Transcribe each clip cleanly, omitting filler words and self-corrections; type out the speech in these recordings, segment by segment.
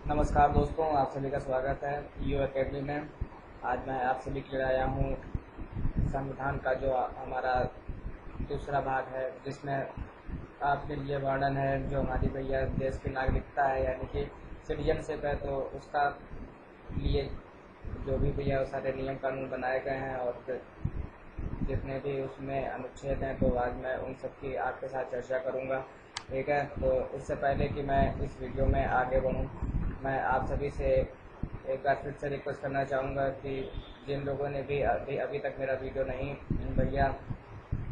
नमस्कार दोस्तों, आप सभी का स्वागत है यू एकेडमी में। आज मैं आप सभी के लिए आया हूँ संविधान का जो हमारा दूसरा भाग है, जिसमें आपके लिए वर्णन है जो हमारी भैया देश की नागरिकता है, यानी कि सिटीजनशिप है। तो उसका लिए जो भी भैया सारे नियम कानून बनाए गए हैं और जितने भी उसमें अनुच्छेद हैं, तो आज मैं उन सब की आपके साथ चर्चा करूँगा। ठीक है, तो इससे पहले कि मैं इस वीडियो में आगे बढ़ूँ, मैं आप सभी से एक बार फिर से रिक्वेस्ट करना चाहूँगा कि जिन लोगों ने भी अभी तक मेरा वीडियो नहीं भैया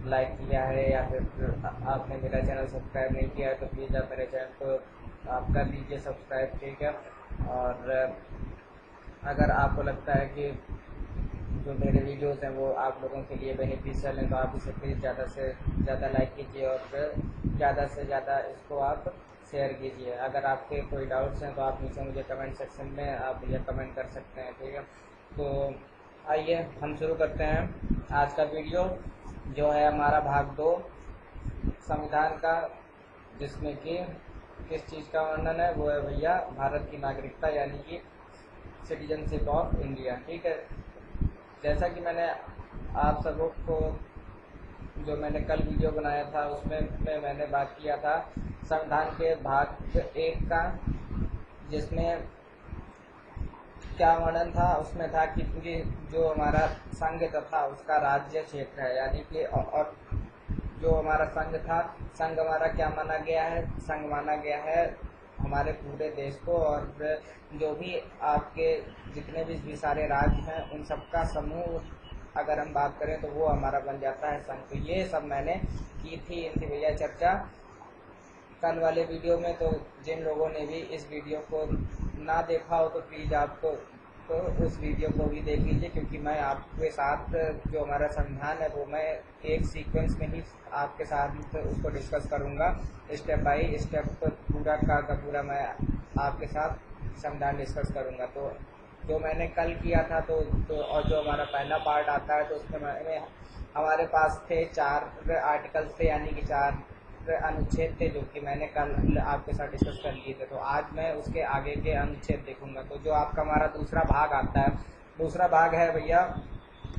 लाइक किया है या फिर आपने मेरा चैनल सब्सक्राइब नहीं किया है, तो प्लीज़ आप मेरे चैनल को आप कर लीजिए सब्सक्राइब। ठीक है, और अगर आपको लगता है कि जो मेरे वीडियोस हैं वो आप लोगों के लिए बेनिफिशियल हैं, तो आप इसे प्लीज़ ज़्यादा से ज़्यादा लाइक कीजिए और ज़्यादा से ज़्यादा इसको आप शेयर कीजिए। अगर आपके कोई डाउट्स हैं तो आप नीचे मुझे कमेंट सेक्शन में आप ये कमेंट कर सकते हैं। ठीक है, तो आइए हम शुरू करते हैं आज का वीडियो, जो है हमारा भाग 2 संविधान का, जिसमें कि किस चीज़ का वर्णन है, वो है भैया भारत की नागरिकता, यानी कि सिटीजनशिप ऑफ इंडिया। ठीक है, जैसा कि मैंने आप सबों को जो मैंने कल वीडियो बनाया था उसमें मैंने बात किया था संविधान के भाग 1 का, जिसमें क्या वर्णन था। उसमें था कि जो हमारा संघ तथा उसका राज्य क्षेत्र है, यानी कि और जो हमारा संघ था, संघ हमारा क्या माना गया है, संघ माना गया है हमारे पूरे देश को, और जो भी आपके जितने भी सारे राज्य हैं उन सबका समूह अगर हम बात करें तो वो हमारा बन जाता है संघ। तो ये सब मैंने की थी इनकी भैया चर्चा कल वाले वीडियो में। तो जिन लोगों ने भी इस वीडियो को ना देखा हो तो प्लीज़ आपको तो उस वीडियो को भी देख लीजिए, क्योंकि मैं आपके साथ जो हमारा संविधान है वो मैं एक सीक्वेंस में ही आपके साथ उसको डिस्कस करूँगा, स्टेप बाय स्टेप पूरा का पूरा मैं आपके साथ संविधान डिस्कस करूँगा। तो जो मैंने कल किया था तो और जो हमारा पहला पार्ट आता है तो उसमें मैंने हमारे पास थे 4 आर्टिकल्स थे, यानी कि 4 अनुच्छेद थे, जो कि मैंने कल आपके साथ डिस्कस कर लिए थे। तो आज मैं उसके आगे के अनुच्छेद देखूंगा। तो जो आपका हमारा दूसरा भाग आता है, दूसरा भाग है भैया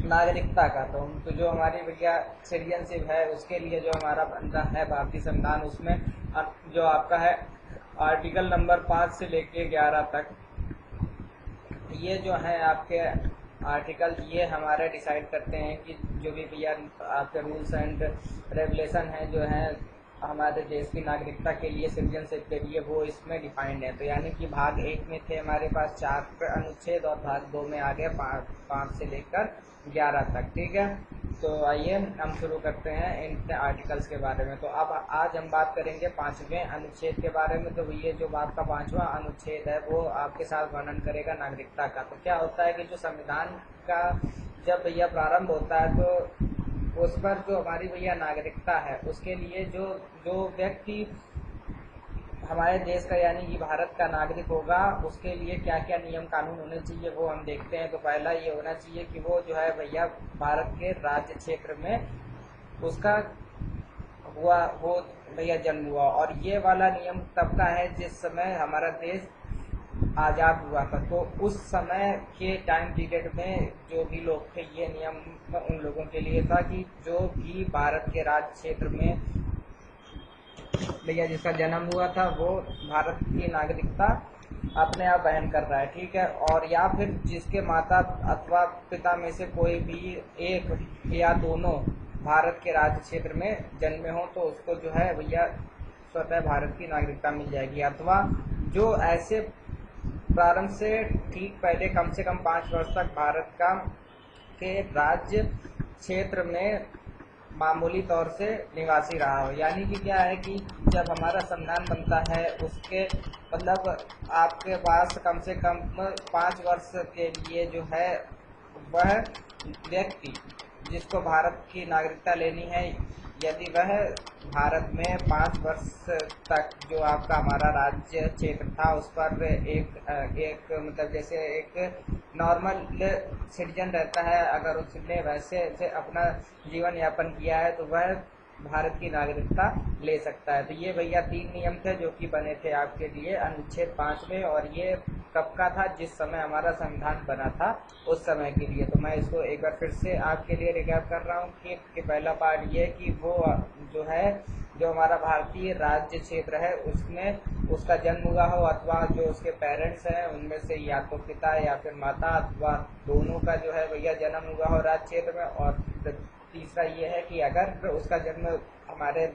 नागरिकता का। तो जो हमारी भैया सिटीजनशिप है उसके लिए जो हमारा बनता है भारतीय संविधान, उसमें जो आपका है आर्टिकल नंबर 5 से लेके 11 तक, ये जो है आपके आर्टिकल, ये हमारे डिसाइड करते हैं कि जो भी भैया आपके रूल्स एंड रेगुलेशन हैं जो हैं हमारे देश की नागरिकता के लिए, सिटीजनशिप के लिए, वो इसमें डिफाइंड है। तो यानी कि भाग 1 में थे हमारे पास 4 अनुच्छेद और भाग 2 में आ गए 5 से लेकर 11 तक। ठीक है, तो आइए हम शुरू करते हैं इन आर्टिकल्स के बारे में। तो अब आज हम बात करेंगे 5वें अनुच्छेद के बारे में। तो ये जो आपका 5वां अनुच्छेद है वो आपके साथ वर्णन करेगा नागरिकता का। तो क्या होता है कि जो संविधान का जब भैया प्रारंभ होता है तो उस पर जो हमारी भैया नागरिकता है उसके लिए जो जो व्यक्ति हमारे देश का यानी कि भारत का नागरिक होगा, उसके लिए क्या क्या नियम कानून होने चाहिए वो हम देखते हैं। तो पहला ये होना चाहिए कि वो जो है भैया भारत के राज्य क्षेत्र में उसका हुआ वो भैया जन्म हुआ। और ये वाला नियम तब का है जिस समय हमारा देश आज़ाद हुआ था। तो उस समय के टाइम पीरियड में जो भी लोग थे, ये नियम उन लोगों के लिए था कि जो भी भारत के राज्य क्षेत्र में भैया जिसका जन्म हुआ था वो भारत की नागरिकता अपने आप वहन कर रहा है। ठीक है, और या फिर जिसके माता अथवा पिता में से कोई भी एक या दोनों भारत के राज्य क्षेत्र में जन्मे हों तो उसको जो है भैया स्वतः भारत की नागरिकता मिल जाएगी। अथवा जो ऐसे प्रारंभ से ठीक पहले कम से कम 5 वर्ष तक भारत का के राज्य क्षेत्र में मामूली तौर से निवासी रहा हो। यानी कि क्या है कि जब हमारा संविधान बनता है उसके मतलब आपके पास कम से कम 5 वर्ष के लिए जो है वह व्यक्ति जिसको भारत की नागरिकता लेनी है, यदि वह भारत में 5 वर्ष तक जो आपका हमारा राज्य क्षेत्र था उस पर एक मतलब जैसे एक नॉर्मल सिटीजन रहता है, अगर उसने वैसे से अपना जीवन यापन किया है तो वह भारत की नागरिकता ले सकता है। तो ये भैया 3 नियम थे जो कि बने थे आपके लिए अनुच्छेद 5 में, और ये कब का था, जिस समय हमारा संविधान बना था उस समय के लिए। तो मैं इसको एक बार फिर से आपके लिए रिकैप कर रहा हूँ कि पहला पार्ट ये कि वो जो है, जो हमारा भारतीय राज्य क्षेत्र है उसमें उसका जन्म हुआ हो, अथवा जो उसके पेरेंट्स हैं उनमें से या तो पिता या फिर माता अथवा दोनों का जो है भैया जन्म हुआ हो राज्य क्षेत्र में। और तीसरा ये है कि अगर उसका जन्म हमारे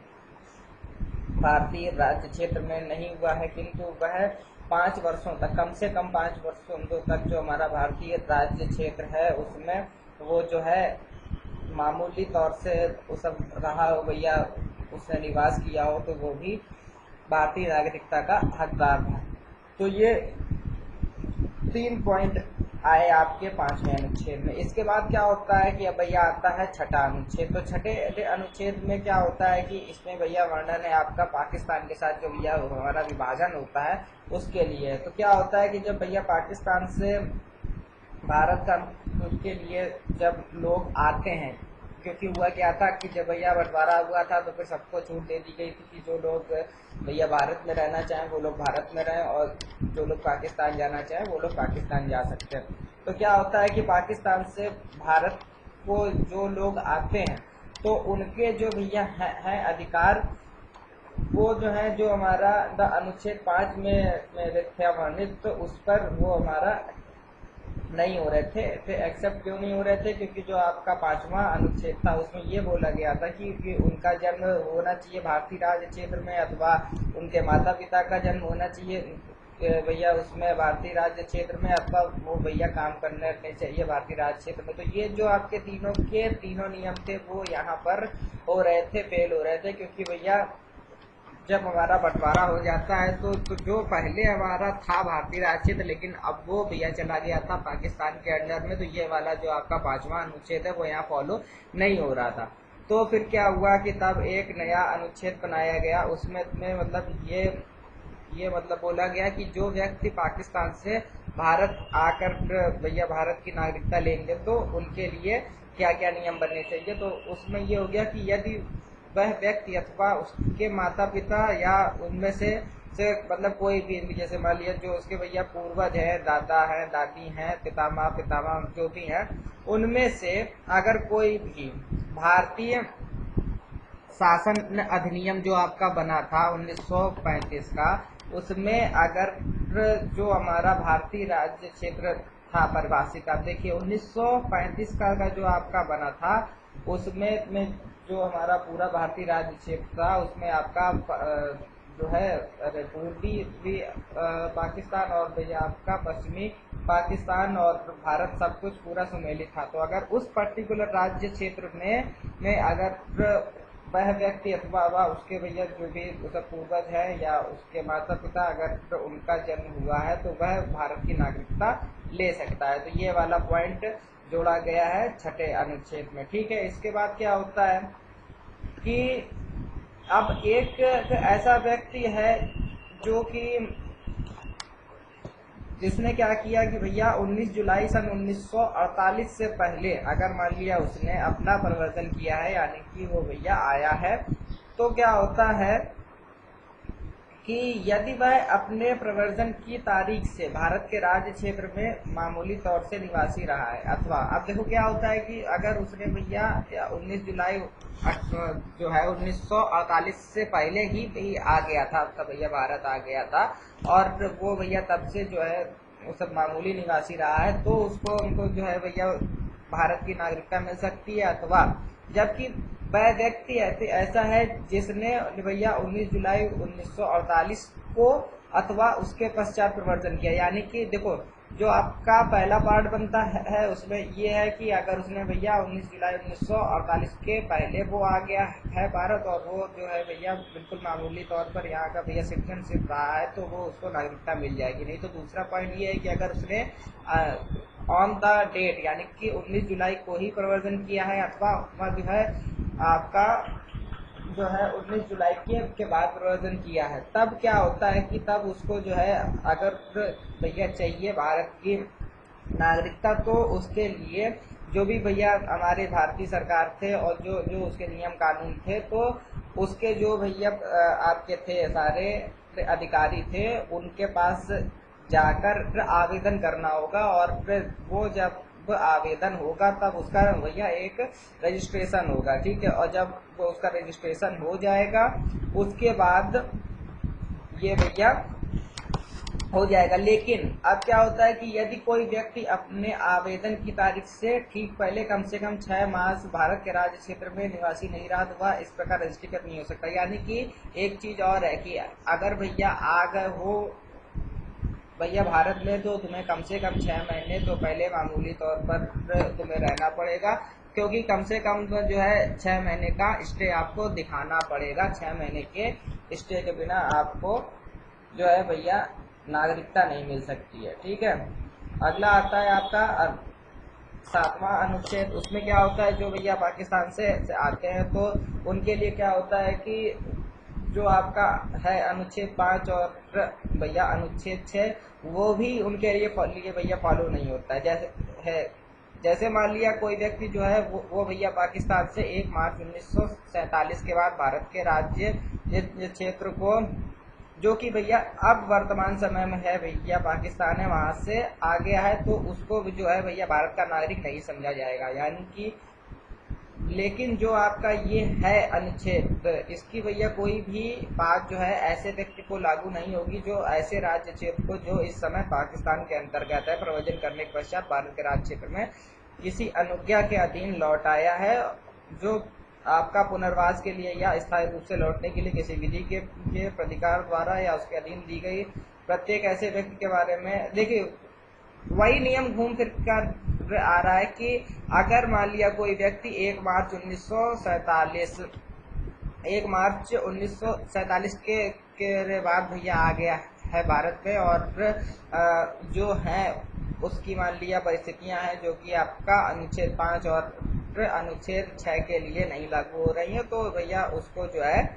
भारतीय राज्य क्षेत्र में नहीं हुआ है, किंतु वह 5 वर्षों तक, कम से कम 5 वर्षों तक जो हमारा भारतीय राज्य क्षेत्र है उसमें वो जो है मामूली तौर से वो सब रहा हो भैया, उसने निवास किया हो, तो वो भी भारतीय नागरिकता का हकदार था। तो ये 3 पॉइंट आए आपके 5वें अनुच्छेद में। इसके बाद क्या होता है कि अब भैया आता है छठा अनुच्छेद। तो छठे अनुच्छेद में क्या होता है कि इसमें भैया वर्णन है आपका पाकिस्तान के साथ जो भैया हमारा विभाजन होता है उसके लिए। तो क्या होता है कि जब भैया पाकिस्तान से भारत का उसके लिए जब लोग आते हैं, क्योंकि हुआ क्या था कि जब भैया बंटवारा हुआ था तो फिर सबको छूट दे दी गई थी कि जो लोग भैया भारत में रहना चाहें वो लोग भारत में रहें, और जो लोग पाकिस्तान जाना चाहें वो लोग पाकिस्तान जा सकते हैं। तो क्या होता है कि पाकिस्तान से भारत को जो लोग आते हैं तो उनके जो भैया हैं अधिकार, वो जो है जो हमारा अनुच्छेद 5 में थे वर्णित, तो उस पर वो हमारा नहीं हो रहे थे एक्सेप्ट क्यों नहीं हो रहे थे, क्योंकि जो आपका 5वां अनुच्छेद था उसमें ये बोला गया था कि उनका जन्म होना चाहिए भारतीय राज्य क्षेत्र में, अथवा उनके माता पिता का जन्म होना चाहिए भैया उसमें भारतीय राज्य क्षेत्र में, अथवा वो भैया काम करने चाहिए भारतीय राज्य क्षेत्र में। तो ये जो आपके तीनों नियम थे वो यहाँ पर हो रहे थे, फेल हो रहे थे, क्योंकि भैया जब हमारा बंटवारा हो जाता है तो जो पहले हमारा था भारतीय राज्य क्षेत्र, लेकिन अब वो भैया चला गया था पाकिस्तान के अंडर में, तो ये वाला जो आपका 5वां अनुच्छेद है वो यहाँ फॉलो नहीं हो रहा था। तो फिर क्या हुआ कि तब एक नया अनुच्छेद बनाया गया, उसमें मतलब ये मतलब बोला गया कि जो व्यक्ति पाकिस्तान से भारत आकर भैया भारत की नागरिकता लेंगे तो उनके लिए क्या क्या नियम बनने चाहिए। तो उसमें ये हो गया कि यदि वह व्यक्ति अथवा उसके माता पिता या उनमें से मतलब कोई भी, जैसे मान लिया जो उसके भैया पूर्वज हैं, दादा हैं, दादी हैं, पितामह जो भी हैं, उनमें से अगर कोई भी भारतीय शासन अधिनियम जो आपका बना था 1935 का, उसमें अगर जो हमारा भारतीय राज्य क्षेत्र था परिभाषित, आप देखिए 1935 का जो आपका बना था उसमें में जो हमारा पूरा भारतीय राज्य क्षेत्र था उसमें आपका जो है पूर्वी भी पाकिस्तान और भैया आपका पश्चिमी पाकिस्तान और भारत सब कुछ पूरा सम्मिलित था। तो अगर उस पर्टिकुलर राज्य क्षेत्र में अगर वह व्यक्ति अथवा वह उसके भैया जो भी उसका पूर्वज है या उसके माता पिता अगर उनका जन्म हुआ है तो वह भारत की नागरिकता ले सकता है। तो ये वाला पॉइंट जोड़ा गया है छठे अनुच्छेद में। ठीक है, इसके बाद क्या होता है कि अब एक ऐसा व्यक्ति है जो कि जिसने क्या किया कि भैया 19 जुलाई सन 1948 से पहले अगर मान लिया उसने अपना परिवर्तन किया है, यानी कि वो भैया आया है, तो क्या होता है कि यदि वह अपने प्रवर्तन की तारीख से भारत के राज्य क्षेत्र में मामूली तौर से निवासी रहा है, अथवा अब देखो क्या होता है कि अगर उसने भैया 19 जुलाई जो है 1948 से पहले ही आ गया था, तब भैया भारत आ गया था और वो भैया तब से जो है वो सब मामूली निवासी रहा है, तो उसको उनको जो है भैया भारत की नागरिकता मिल सकती है। अथवा जबकि वह व्यक्ति ऐसा है जिसने भैया 19 जुलाई 1948 को अथवा उसके पश्चात प्रवर्तन किया, यानी कि देखो जो आपका पहला पार्ट बनता है उसमें ये है कि अगर उसने भैया 19 जुलाई 1948 के पहले वो आ गया है भारत और वो जो है भैया बिल्कुल मामूली तौर पर यहाँ का भैया सिटीजनशिप रहा है तो वो उसको नागरिकता मिल जाएगी। नहीं तो दूसरा पॉइंट ये है कि अगर उसने ऑन द डेट यानी कि 19 जुलाई को ही प्रवर्तन किया है अथवा जो है आपका जो है 19 जुलाई के बाद प्रवर्तन किया है, तब क्या होता है कि तब उसको जो है अगर भैया चाहिए भारत की नागरिकता तो उसके लिए जो भी भैया हमारे भारतीय सरकार थे और जो जो उसके नियम कानून थे, तो उसके जो भैया आपके थे सारे अधिकारी थे, उनके पास जाकर आवेदन करना होगा, और फिर वो जब आवेदन होगा तब उसका भैया एक रजिस्ट्रेशन होगा, ठीक है। और जब वो उसका रजिस्ट्रेशन हो जाएगा, उसके बाद ये भैया हो जाएगा। लेकिन अब क्या होता है कि यदि कोई व्यक्ति अपने आवेदन की तारीख से ठीक पहले कम से कम 6 मास भारत के राज्य क्षेत्र में निवासी नहीं रहा, तो वह इस प्रकार रजिस्ट्रेशन नहीं हो सकता। यानी कि एक चीज और है कि अगर भैया आ गए हो भैया भारत में, तो तुम्हें कम से कम 6 महीने तो पहले मामूली तौर पर तुम्हें रहना पड़ेगा, क्योंकि कम से कम जो है 6 महीने का स्टे आपको दिखाना पड़ेगा। 6 महीने के स्टे के बिना आपको जो है भैया नागरिकता नहीं मिल सकती है, ठीक है। अगला आता है आपका 7वां अनुच्छेद। उसमें क्या होता है, जो भैया पाकिस्तान से आते हैं तो उनके लिए क्या होता है कि जो आपका है अनुच्छेद 5 और भैया अनुच्छेद 6, वो भी उनके लिए भैया फॉलो नहीं होता है। जैसे मान लिया कोई व्यक्ति जो है वो भैया पाकिस्तान से 1 मार्च 1947 के बाद भारत के राज्य क्षेत्र को, जो कि भैया अब वर्तमान समय में है भैया पाकिस्तान है, वहां से आ गया है, तो उसको जो है भैया भारत का नागरिक नहीं समझा जाएगा। यानी कि लेकिन जो आपका ये है अनुच्छेद, इसकी भैया कोई भी बात जो है ऐसे व्यक्ति को लागू नहीं होगी जो ऐसे राज्य क्षेत्र को, जो इस समय पाकिस्तान के अंतर्गत है, प्रवचन करने के पश्चात भारत के राज्य क्षेत्र में किसी अनुज्ञा के अधीन लौट आया है, जो आपका पुनर्वास के लिए या स्थायी रूप से लौटने के लिए किसी विधि के प्राधिकार द्वारा या उसके अधीन दी गई प्रत्येक ऐसे व्यक्ति के बारे में, देखिए वही नियम घूम फिर कर आ रहा है कि अगर मान लिया कोई व्यक्ति 1 मार्च 1947 के बाद भैया आ गया है भारत में, और जो है उसकी मान लिया परिस्थितियां हैं जो कि आपका अनुच्छेद 5 और अनुच्छेद 6 के लिए नहीं लागू हो रही है, तो भैया उसको जो है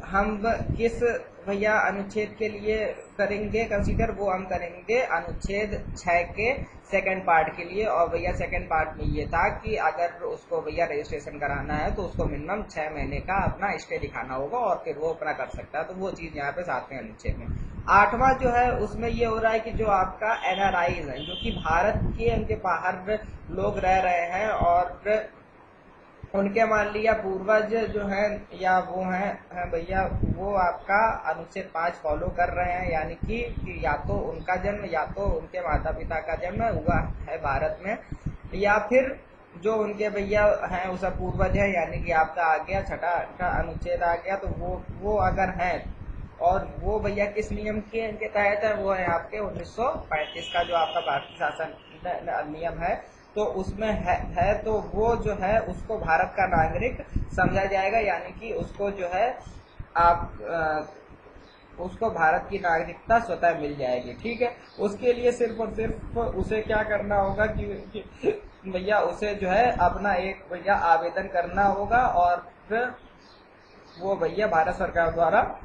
हम किस भैया अनुच्छेद के लिए करेंगे कंसीडर, वो हम करेंगे अनुच्छेद 6 के सेकंड पार्ट के लिए। और भैया सेकंड पार्ट में ये था कि अगर उसको भैया रजिस्ट्रेशन कराना है तो उसको मिनिमम 6 महीने का अपना स्टे दिखाना होगा और फिर वो अपना कर सकता है, तो वो चीज यहाँ पे 7वें अनुच्छेद में। 8वां जो है उसमें ये हो रहा है कि जो आपका NRIs है, जो कि भारत के उनके बाहर लोग रह रहे हैं और उनके मान लिया पूर्वज जो है या वो हैं भैया, वो आपका अनुच्छेद 5 फॉलो कर रहे हैं, यानी कि या तो उनका जन्म या तो उनके माता पिता का जन्म हुआ है भारत में, या फिर जो उनके भैया हैं उस पूर्वज है, यानी कि आपका आ गया 6ठा अनुच्छेद आ गया, तो वो अगर हैं और वो भैया किस नियम के तहत है, वो है आपके 1935 का जो आपका भारतीय शासन नियम है, तो उसमें है तो वो जो है उसको भारत का नागरिक समझा जाएगा, यानी कि उसको जो है आप उसको भारत की नागरिकता स्वतः मिल जाएगी, ठीक है। उसके लिए सिर्फ और सिर्फ उसे क्या करना होगा कि भैया उसे जो है अपना एक भैया आवेदन करना होगा और फिर वो भैया भारत सरकार द्वारा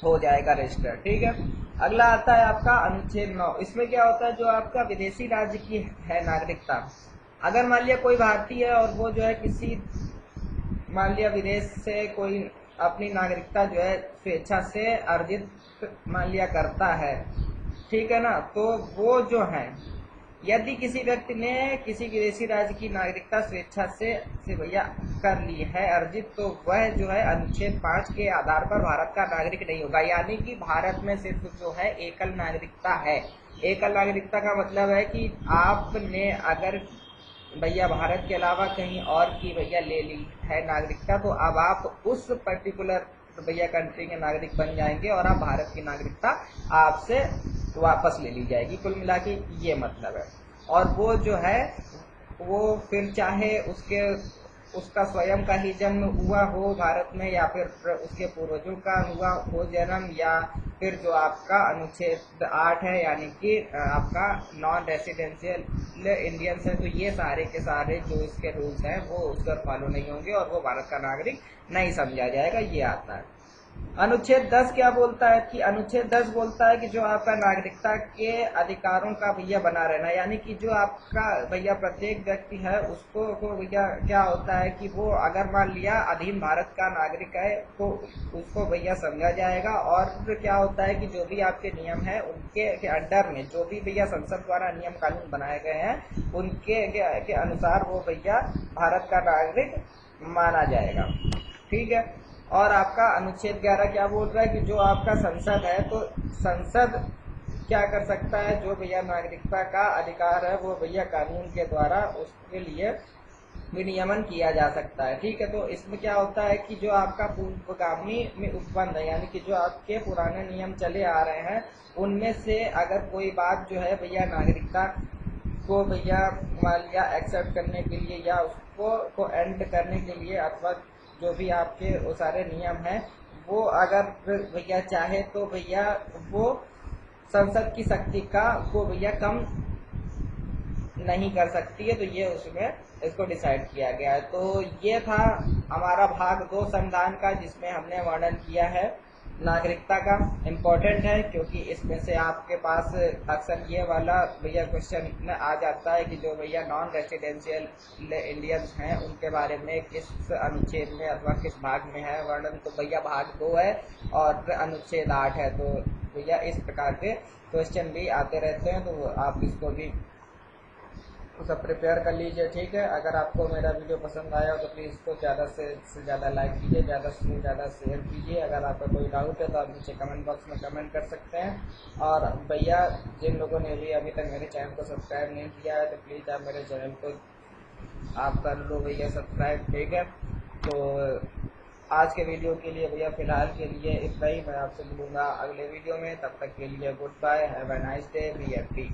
हो जाएगा रजिस्टर, ठीक है। अगला आता है आपका अनुच्छेद 9। इसमें क्या होता है, जो आपका विदेशी राज्य की है नागरिकता, अगर मान लिया कोई भारतीय है और वो जो है किसी मान लिया विदेश से कोई अपनी नागरिकता जो है स्वेच्छा से अर्जित मान लिया करता है, ठीक है ना, तो वो जो है यदि किसी व्यक्ति ने किसी विदेशी राज्य की नागरिकता स्वेच्छा से भैया कर ली है अर्जित, तो वह जो है अनुच्छेद 5 के आधार पर भारत का नागरिक नहीं होगा। यानी कि भारत में सिर्फ जो है एकल नागरिकता है। एकल नागरिकता का मतलब है कि आपने अगर भैया भारत के अलावा कहीं और की भैया ले ली है नागरिकता, तो अब आप उस पर्टिकुलर भैया कंट्री के नागरिक बन जाएंगे और आप भारत की नागरिकता आपसे वापस ले ली जाएगी। कुल मिला के ये मतलब है। और वो जो है वो फिर चाहे उसका स्वयं का ही जन्म हुआ हो भारत में, या फिर उसके पूर्वजों का हुआ हो जन्म, या फिर जो आपका अनुच्छेद 8 है यानी कि आपका नॉन रेसिडेंशियल इंडियंस है, तो ये सारे के सारे जो इसके रूल्स हैं वो उस पर फॉलो नहीं होंगे और वो भारत का नागरिक नहीं समझा जाएगा, ये आता है। अनुच्छेद 10 क्या बोलता है कि अनुच्छेद 10 बोलता है कि जो आपका नागरिकता के अधिकारों का भैया बना रहना, यानी कि जो आपका भैया प्रत्येक व्यक्ति है उसको को भैया क्या होता है कि वो अगर मान लिया अधीन भारत का नागरिक है तो उसको भैया समझा जाएगा। और क्या होता है कि जो भी आपके नियम है उनके के अंडर में जो भी भैया संसद द्वारा नियम कानून बनाए गए हैं उनके के अनुसार वो भैया भारत का नागरिक माना जाएगा। ठीक है। और आपका अनुच्छेद 11 क्या बोल रहा है कि जो आपका संसद है तो संसद क्या कर सकता है, जो भैया नागरिकता का अधिकार है वो भैया कानून के द्वारा उसके लिए विनियमन किया जा सकता है। ठीक है। तो इसमें क्या होता है कि जो आपका पूर्वगामी में उपबंध है, यानी कि जो आपके पुराने नियम चले आ रहे हैं उनमें से अगर कोई बात जो है भैया नागरिकता को भैया मान लिया एक्सेप्ट करने के लिए या उसको को एंड करने के लिए अथवा जो भी आपके वो सारे नियम हैं वो अगर भैया चाहे तो भैया वो संसद की शक्ति का वो भैया कम नहीं कर सकती है। तो ये उसमें इसको डिसाइड किया गया है। तो ये था हमारा भाग 2 संविधान का, जिसमें हमने वर्णन किया है नागरिकता का। इम्पोर्टेंट है क्योंकि इसमें से आपके पास अक्सर ये वाला भैया क्वेश्चन में आ जाता है कि जो भैया नॉन रेसिडेंशियल इंडियंस हैं उनके बारे में किस अनुच्छेद में अथवा किस भाग में है वर्णन। तो भैया भाग 2 है और अनुच्छेद 8 है। तो भैया इस प्रकार के क्वेश्चन भी आते रहते हैं, तो आप इसको भी सब प्रिपेयर कर लीजिए। ठीक है। अगर आपको मेरा वीडियो पसंद आया तो प्लीज़ इसको ज़्यादा से ज़्यादा लाइक कीजिए, ज़्यादा से ज़्यादा शेयर कीजिए। अगर आपका कोई डाउट है तो आप नीचे कमेंट बॉक्स में कमेंट कर सकते हैं। और भैया जिन लोगों ने भी अभी तक मेरे चैनल को सब्सक्राइब नहीं किया है तो प्लीज़ आप मेरे चैनल को आप कर लो भैया सब्सक्राइब। ठीक है। तो आज के वीडियो के लिए भैया फ़िलहाल के लिए इतना ही। मैं आपसे मिलूँगा अगले वीडियो में, तब तक के लिए good bye, have a nice day, be happy.